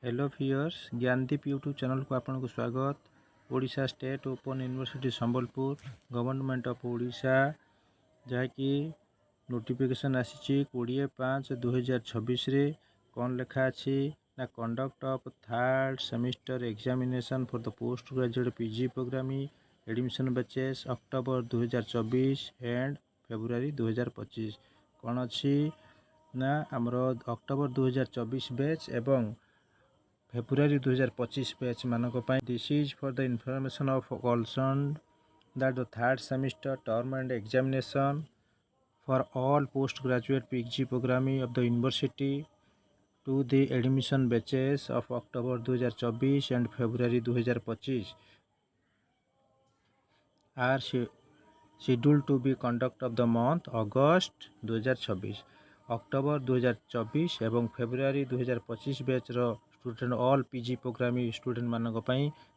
Hello fierce Gyandeep YouTube channel को आपन को स्वागत। Odisha state open university Sambalpur government of Odisha जहाँकि नोटिफिकेशन आसी 20/5/2026 रे कौन लिखा अच्छी ना conduct of third semester examination for the post graduate PG program admission batches October 2024 and February 2025 कौन अच्छी ना आमर अक्टोबर 2024 बैच एवं February 2025 बैच मानक this is for the information of concern that the third semester term end examination for all post graduate PG programme of the university to the admission batches of October 2024 and February 2025 are schedule to be conduct of the month August 2026 October 2024 एवं February 2025 batch रो student all PG programme student मानक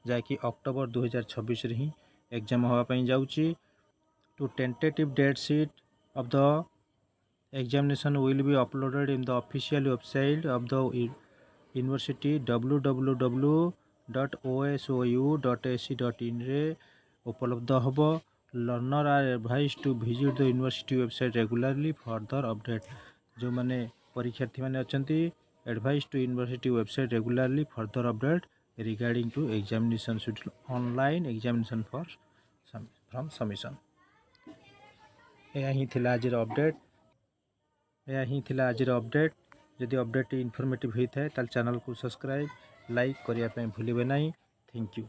जहाँकि October 2026 रे ही exam होगापाई जाउची। To tentative date sheet of the examination will be uploaded in the official website of the university www.osou.ac.in रे उपलब्ध होब। Learner are advise to visit the university website regularly further update जो मैंने परीक्षार्थी मैंने अच्छी advise to university website regularly further update regarding to examination schedule online examination for from submission. यही थिला आज अपडेट जदि अपडेट इनफॉर्मेटिव होता है ताल चैनल को सब्सक्राइब लाइक करने भूलिए नहीं। Thank you.